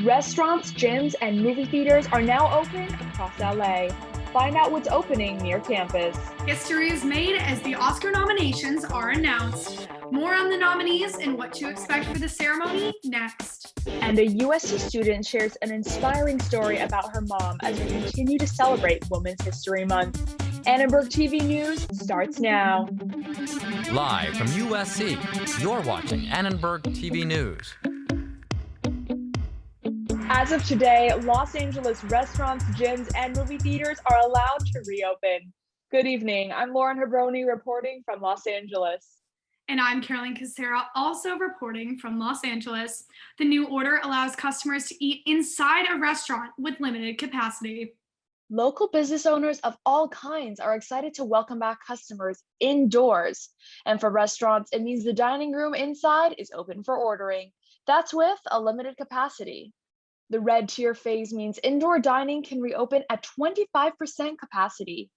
Restaurants, gyms, and movie theaters are now open across LA. Find out what's opening near campus. History is made as the Oscar nominations are announced. More on the nominees and what to expect for the ceremony next. And a USC student shares an inspiring story about her mom as we continue to celebrate Women's History Month. Annenberg TV News starts now. Live from USC, you're watching Annenberg TV News. As of today, Los Angeles restaurants, gyms, and movie theaters are allowed to reopen. Good evening. I'm Hebroni reporting from Los Angeles. And I'm Kucera, also reporting from Los Angeles. The new order allows customers to eat inside a restaurant with limited capacity. Local business owners of all kinds are excited to welcome back customers indoors. And for restaurants, it means the dining room inside is open for ordering. That's with a limited capacity. The red tier phase means indoor dining can reopen at 25% capacity.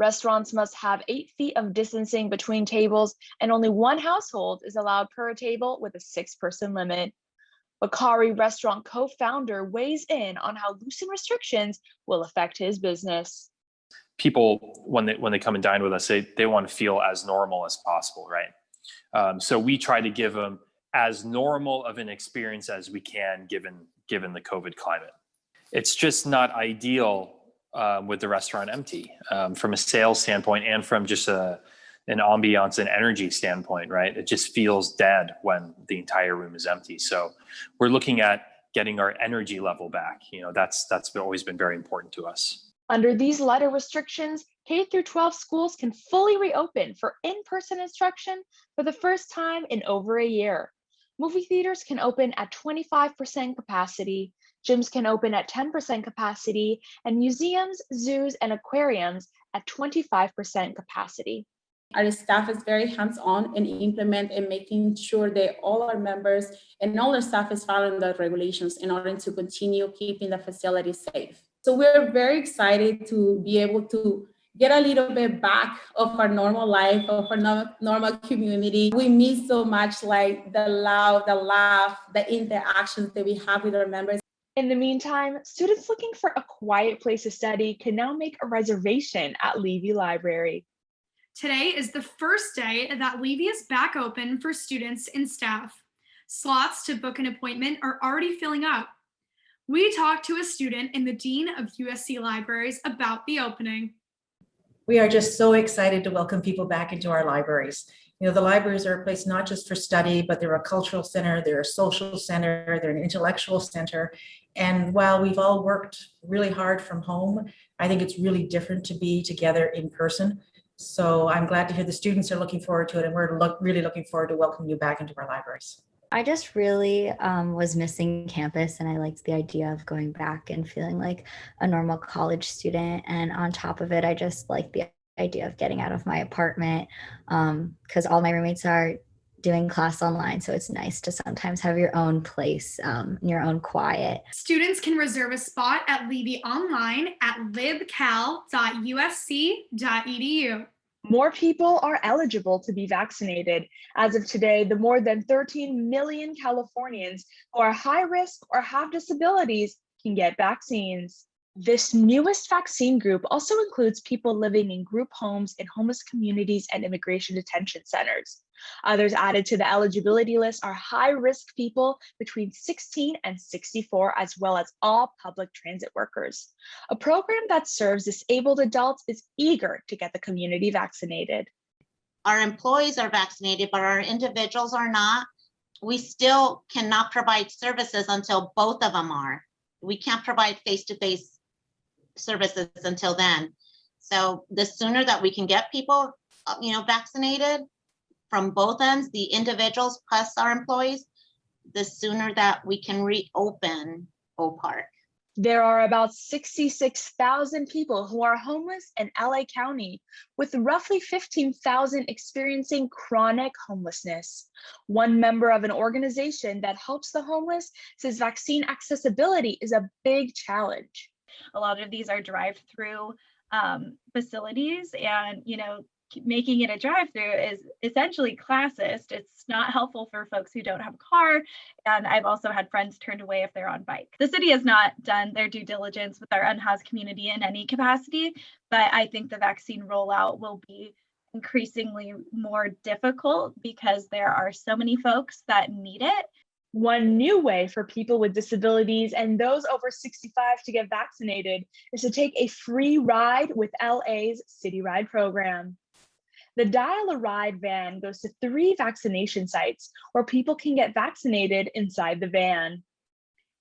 Restaurants must have 8 feet of distancing between tables, and only one household is allowed per table with a 6-person limit. Bakari restaurant co-founder weighs in on how loosened restrictions will affect his business. People, when they come and dine with us, they want to feel as normal as possible, right? So we try to give them as normal of an experience as we can, given the COVID climate. It's just not ideal with the restaurant empty from a sales standpoint and from just an ambiance and energy standpoint, right? It just feels dead when the entire room is empty. So we're looking at getting our energy level back. You know, that's always been very important to us. Under these lighter restrictions, K-12 schools can fully reopen for in-person instruction for the first time in over a year. Movie theaters can open at 25% capacity, gyms can open at 10% capacity, and museums, zoos, and aquariums at 25% capacity. Our staff is very hands-on and implement and making sure that all our members and all our staff is following the regulations in order to continue keeping the facility safe. So we're very excited to be able to get a little bit back of our normal life, of our normal community. We miss so much like the love, the laugh, the interactions that we have with our members. In the meantime, students looking for a quiet place to study can now make a reservation at Levy Library. Today is the first day that Levy is back open for students and staff. Slots to book an appointment are already filling up. We talked to a student and the dean of USC Libraries about the opening. We are just so excited to welcome people back into our libraries. You know, the libraries are a place not just for study, but they're a cultural center, they're a social center, they're an intellectual center. And while we've all worked really hard from home, I think it's really different to be together in person. So I'm glad to hear the students are looking forward to it, and we're really looking forward to welcoming you back into our libraries. I just really was missing campus, and I liked the idea of going back and feeling like a normal college student. And on top of it, I just like the idea of getting out of my apartment because all my roommates are doing class online. So it's nice to sometimes have your own place, your own quiet. Students can reserve a spot at Levy online at libcal.usc.edu. More people are eligible to be vaccinated. As of today, the more than 13 million Californians who are high risk or have disabilities can get vaccines. This newest vaccine group also includes people living in group homes in homeless communities and immigration detention centers. Others added to the eligibility list are high-risk people between 16 and 64, as well as all public transit workers. A program that serves disabled adults is eager to get the community vaccinated. Our employees are vaccinated, but our individuals are not. We still cannot provide services until both of them are. We can't provide face-to-face services until then. So the sooner that we can get people, vaccinated from both ends, the individuals plus our employees, the sooner that we can reopen Oak Park. There are about 66,000 people who are homeless in LA County, with roughly 15,000 experiencing chronic homelessness. One member of an organization that helps the homeless says vaccine accessibility is a big challenge. A lot of these are drive-through facilities, and making it a drive-through is essentially classist. It's not helpful for folks who don't have a car. And I've also had friends turned away if they're on bike. The city has not done their due diligence with our unhoused community in any capacity, but I think the vaccine rollout will be increasingly more difficult because there are so many folks that need it. One new way for people with disabilities and those over 65 to get vaccinated is to take a free ride with LA's City Ride program. The Dial a Ride van goes to 3 vaccination sites where people can get vaccinated inside the van.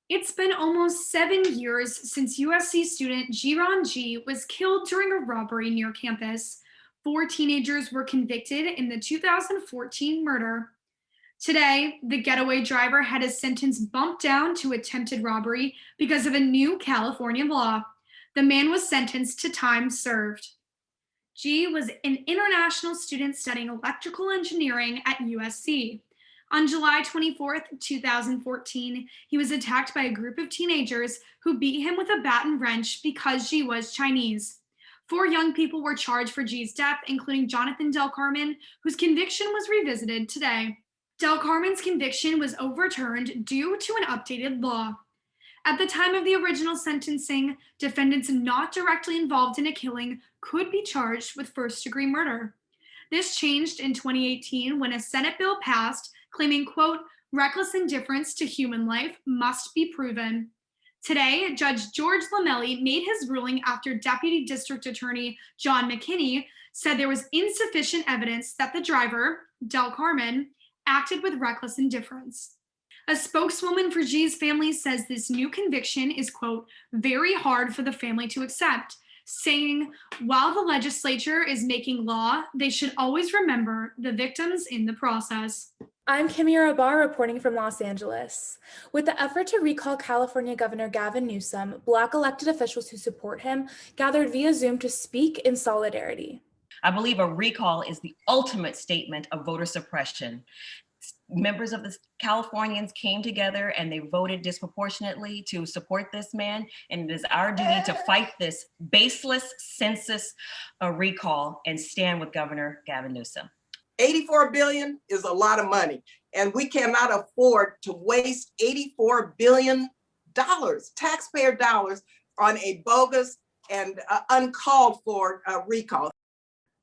It's been almost 7 years since USC student Jillian was killed during a robbery near campus. 4 teenagers were convicted in the 2014 murder. Today, the getaway driver had his sentence bumped down to attempted robbery because of a new California law. The man was sentenced to time served. G was an international student studying electrical engineering at USC. On July 24, 2014, he was attacked by a group of teenagers who beat him with a bat and wrench because G was Chinese. 4 young people were charged for G's death, including Jonathan Del Carmen, whose conviction was revisited today. Del Carmen's conviction was overturned due to an updated law. At the time of the original sentencing, defendants not directly involved in a killing could be charged with first-degree murder. This changed in 2018 when a Senate bill passed claiming, quote, reckless indifference to human life must be proven. Today, Judge George Lamelli made his ruling after Deputy District Attorney John McKinney said there was insufficient evidence that the driver, Del Carmen, acted with reckless indifference. A spokeswoman for G's family says this new conviction is, quote, very hard for the family to accept, saying, while the legislature is making law, they should always remember the victims in the process. I'm Kimia Rahbar reporting from Los Angeles. With the effort to recall California Governor Gavin Newsom, Black elected officials who support him gathered via Zoom to speak in solidarity. I believe a recall is the ultimate statement of voter suppression. Members of the Californians came together and they voted disproportionately to support this man. And it is our duty to fight this baseless census recall and stand with Governor Gavin Newsom. 84 billion is a lot of money, and we cannot afford to waste $84 billion, taxpayer dollars, on a bogus and uncalled for recall.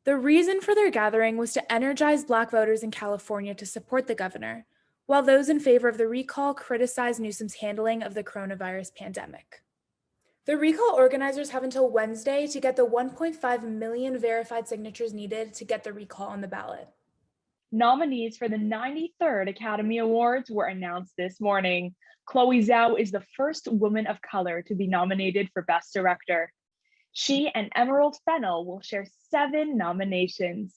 The reason for their gathering was to energize Black voters in California to support the governor, while those in favor of the recall criticized Newsom's handling of the coronavirus pandemic. The recall organizers have until Wednesday to get the 1.5 million verified signatures needed to get the recall on the ballot. Nominees for the 93rd Academy Awards were announced this morning. Chloe Zhao is the first woman of color to be nominated for Best Director. She and Emerald Fennell will share 7 nominations.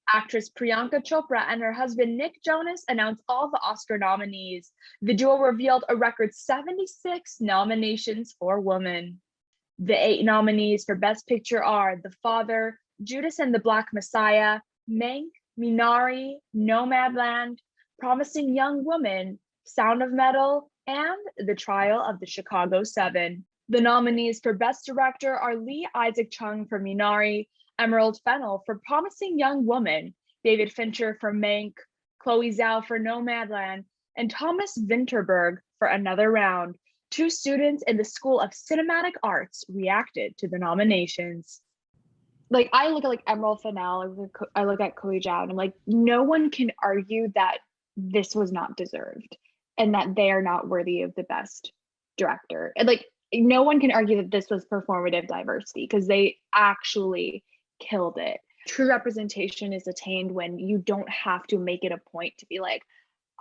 Actress Priyanka Chopra and her husband Nick Jonas announced all the Oscar nominees. The duo revealed a record 76 nominations for women. The 8 nominees for Best Picture are The Father, Judas and the Black Messiah, Mank, Minari, Nomadland, Promising Young Woman, Sound of Metal, and The Trial of the Chicago 7. The nominees for Best Director are Lee Isaac Chung for Minari, Emerald Fennell for Promising Young Woman, David Fincher for Mank, Chloe Zhao for Nomadland, and Thomas Vinterberg for Another Round. 2 students in the School of Cinematic Arts reacted to the nominations. Like, I look at like Emerald Fennell, I look at Chloe Zhao, and I'm like, no one can argue that this was not deserved and that they are not worthy of the Best Director. And like, no one can argue that this was performative diversity because they actually killed it. True representation is attained when you don't have to make it a point to be like,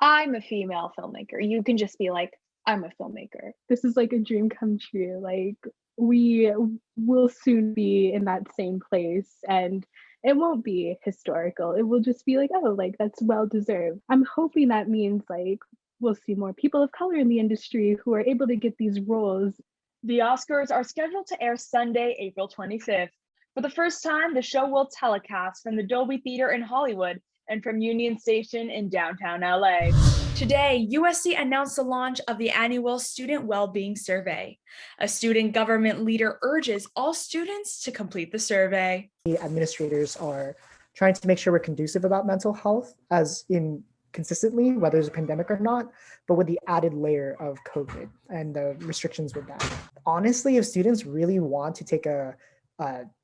I'm a female filmmaker. You can just be like, I'm a filmmaker. This is like a dream come true. Like, we will soon be in that same place, and it won't be historical. It will just be like, oh, like that's well deserved. I'm hoping that means like we'll see more people of color in the industry who are able to get these roles. The Oscars are scheduled to air Sunday, April 25th. For the first time, the show will telecast from the Dolby Theater in Hollywood and from Union Station in downtown LA. Today, USC announced the launch of the annual Student Wellbeing Survey. A student government leader urges all students to complete the survey. The administrators are trying to make sure we're conducive about mental health as in consistently, whether there's a pandemic or not, but with the added layer of COVID and the restrictions with that. Honestly, if students really want to take a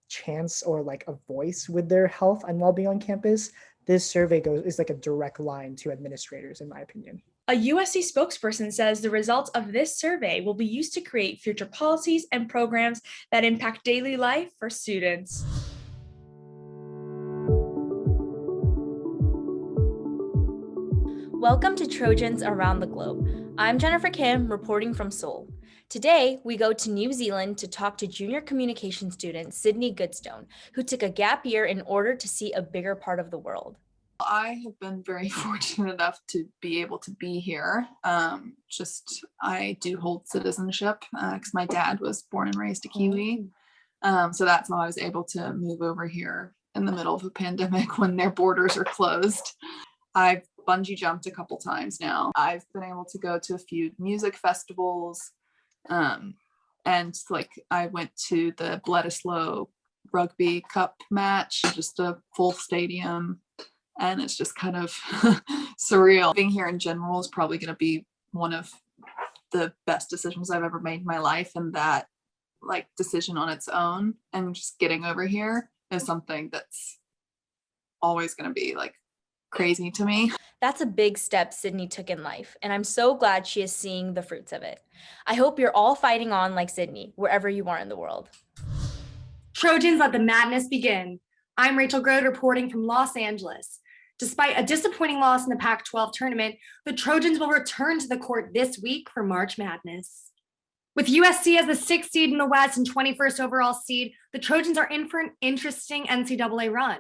chance or like a voice with their health and well-being on campus, this survey is like a direct line to administrators, in my opinion. A USC spokesperson says the results of this survey will be used to create future policies and programs that impact daily life for students. Welcome to Trojans Around the Globe. I'm Jennifer Kim, reporting from Seoul. Today, we go to New Zealand to talk to junior communication student Sydney Goodstone, who took a gap year in order to see a bigger part of the world. I have been very fortunate enough to be able to be here. I do hold citizenship because my dad was born and raised a Kiwi. So that's how I was able to move over here in the middle of a pandemic when their borders are closed. I've bungee jumped a couple times now. I've been able to go to a few music festivals. And like I went to the Bledisloe Rugby Cup match, just a full stadium. And it's just kind of surreal. Being here in general is probably going to be one of the best decisions I've ever made in my life. And that like decision on its own and just getting over here is something that's always going to be like crazy to me. That's a big step Sydney took in life, and I'm so glad she is seeing the fruits of it. I hope you're all fighting on like Sydney, wherever you are in the world. Trojans, let the madness begin. I'm Rachel Grode reporting from Los Angeles. Despite a disappointing loss in the Pac-12 tournament, the Trojans will return to the court this week for March Madness. With USC as the 6th seed in the West and 21st overall seed, the Trojans are in for an interesting NCAA run.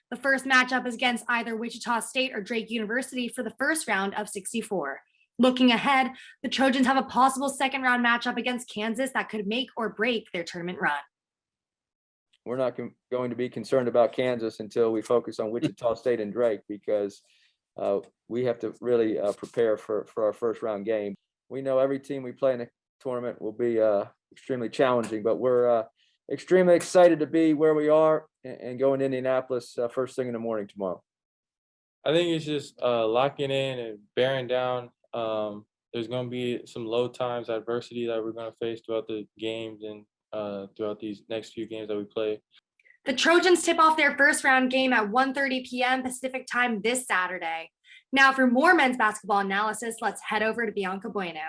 The first matchup is against either Wichita State or Drake University for the first round of 64. Looking ahead, the Trojans have a possible second round matchup against Kansas that could make or break their tournament run. We're not going to be concerned about Kansas until we focus on Wichita State and Drake, because we have to really prepare for our first round game. We know every team we play in the tournament will be extremely challenging, but we're extremely excited to be where we are and going to Indianapolis first thing in the morning tomorrow. I think it's just locking in and bearing down. There's going to be some low times, adversity that we're going to face throughout the games and throughout these next few games that we play. The Trojans tip off their first round game at 1:30 p.m. Pacific time this Saturday. Now for more men's basketball analysis, let's head over to Bianca Bueno.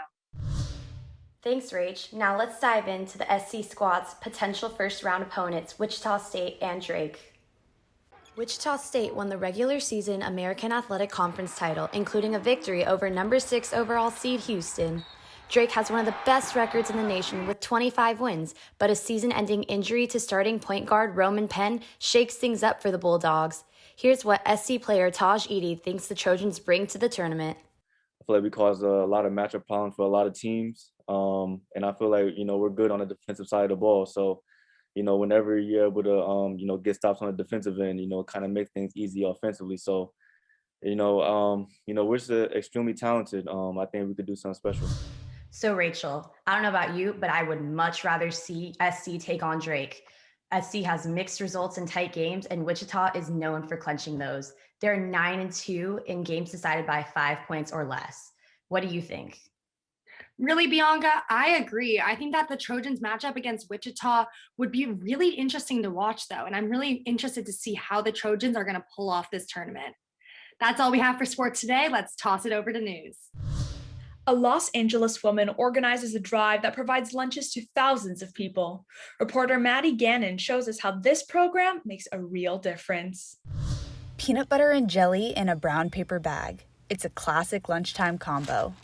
Thanks, Rach. Now let's dive into the SC squad's potential first round opponents, Wichita State and Drake. Wichita State won the regular season American Athletic Conference title, including a victory over number 6 overall seed Houston. Drake has one of the best records in the nation with 25 wins, but a season-ending injury to starting point guard Roman Penn shakes things up for the Bulldogs. Here's what SC player Taj Edie thinks the Trojans bring to the tournament. I feel like we caused a lot of matchup problems for a lot of teams. And I feel like, we're good on the defensive side of the ball. So, whenever you're able to, get stops on the defensive end, kind of make things easy offensively. So, we're just extremely talented. I think we could do something special. So Rachel, I don't know about you, but I would much rather see SC take on Drake. SC has mixed results in tight games, and Wichita is known for clenching those. They're 9-2 in games decided by 5 points or less. What do you think? Really, Bianca, I agree. I think that the Trojans matchup against Wichita would be really interesting to watch, though. And I'm really interested to see how the Trojans are going to pull off this tournament. That's all we have for sports today. Let's toss it over to news. A Los Angeles woman organizes a drive that provides lunches to thousands of people. Reporter Maddie Gannon shows us how this program makes a real difference. Peanut butter and jelly in a brown paper bag. It's a classic lunchtime combo.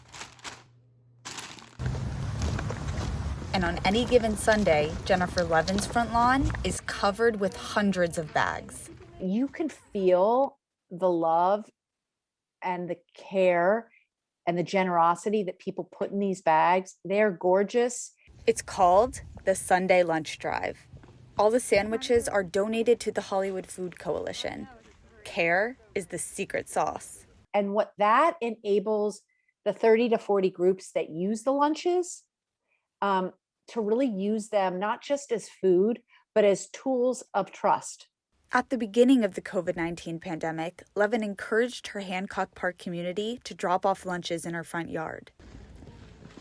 And on any given Sunday, Jennifer Levin's front lawn is covered with hundreds of bags. You can feel the love and the care and the generosity that people put in these bags. They're gorgeous. It's called the Sunday Lunch Drive. All the sandwiches are donated to the Hollywood Food Coalition. Care is the secret sauce. And what that enables the 30 to 40 groups that use the lunches to really use them not just as food, but as tools of trust. At the beginning of the COVID-19 pandemic, Levin encouraged her Hancock Park community to drop off lunches in her front yard.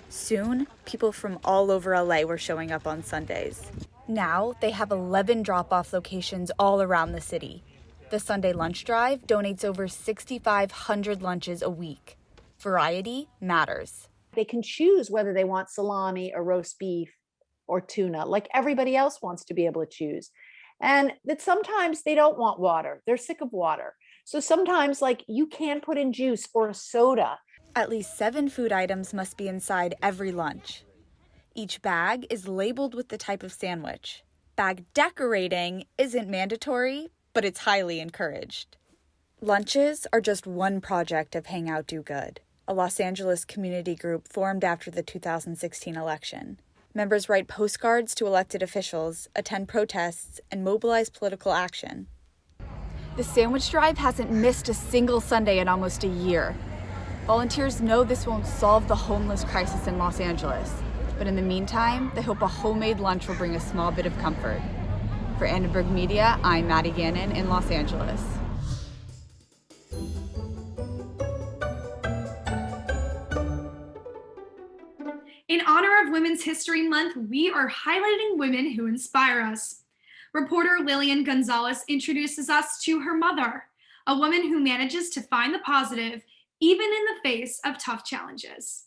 Soon, people from all over LA were showing up on Sundays. Now, they have 11 drop-off locations all around the city. The Sunday Lunch Drive donates over 6,500 lunches a week. Variety matters. They can choose whether they want salami or roast beef or tuna, like everybody else wants to be able to choose. And that sometimes they don't want water. They're sick of water. So sometimes, like, you can put in juice or a soda. At least 7 food items must be inside every lunch. Each bag is labeled with the type of sandwich. Bag decorating isn't mandatory, but it's highly encouraged. Lunches are just one project of Hangout Do Good, a Los Angeles community group formed after the 2016 election. Members write postcards to elected officials, attend protests, and mobilize political action. The Sandwich Drive hasn't missed a single Sunday in almost a year. Volunteers know this won't solve the homeless crisis in Los Angeles, but in the meantime, they hope a homemade lunch will bring a small bit of comfort. For Annenberg Media, I'm Maddie Gannon in Los Angeles. In honor of Women's History Month, we are highlighting women who inspire us. Reporter Lillian Gonzalez introduces us to her mother, a woman who manages to find the positive even in the face of tough challenges.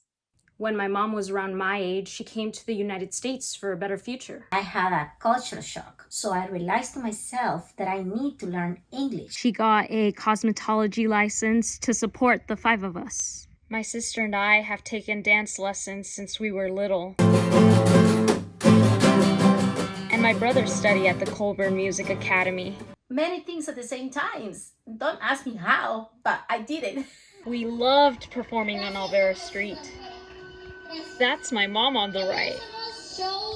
When my mom was around my age, she came to the United States for a better future. I had a culture shock, so I realized to myself that I need to learn English. She got a cosmetology license to support the 5 of us. My sister and I have taken dance lessons since we were little. And my brothers study at the Colburn Music Academy. Many things at the same time. Don't ask me how, but I did it. We loved performing on Alvera Street. That's my mom on the right.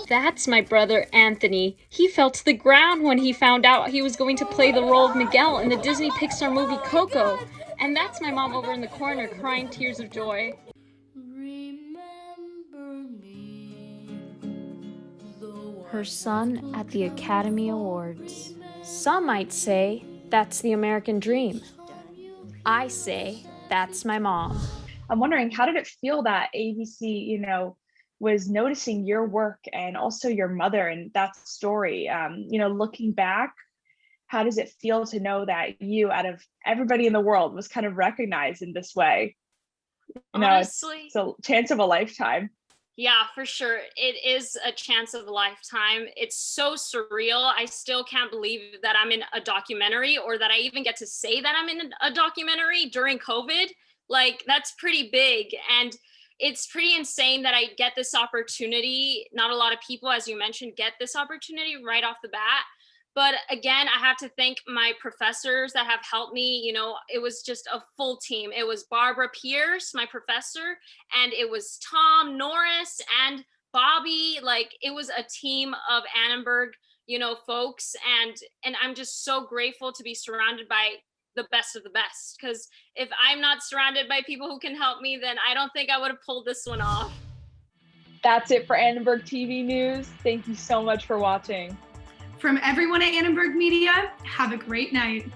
That's my brother Anthony. He fell to the ground when he found out he was going to play the role of Miguel in the Disney Pixar movie Coco. And that's my mom over in the corner crying tears of joy. Her son at the Academy Awards. Some might say that's the American dream. I say that's my mom. I'm wondering, how did it feel that ABC, was noticing your work and also your mother and that story? Looking back, how does it feel to know that you, out of everybody in the world, was kind of recognized in this way? Honestly, it's a chance of a lifetime. Yeah, for sure. It is a chance of a lifetime. It's so surreal. I still can't believe that I'm in a documentary, or that I even get to say that I'm in a documentary during COVID. Like, that's pretty big. And it's pretty insane that I get this opportunity. Not a lot of people, as you mentioned, get this opportunity right off the bat. But again, I have to thank my professors that have helped me. It was just a full team. It was Barbara Pierce, my professor, and it was Tom Norris and Bobby. Like, it was a team of Annenberg, folks. And I'm just so grateful to be surrounded by the best of the best. Because if I'm not surrounded by people who can help me, then I don't think I would have pulled this one off. That's it for Annenberg TV News. Thank you so much for watching. From everyone at Annenberg Media, have a great night.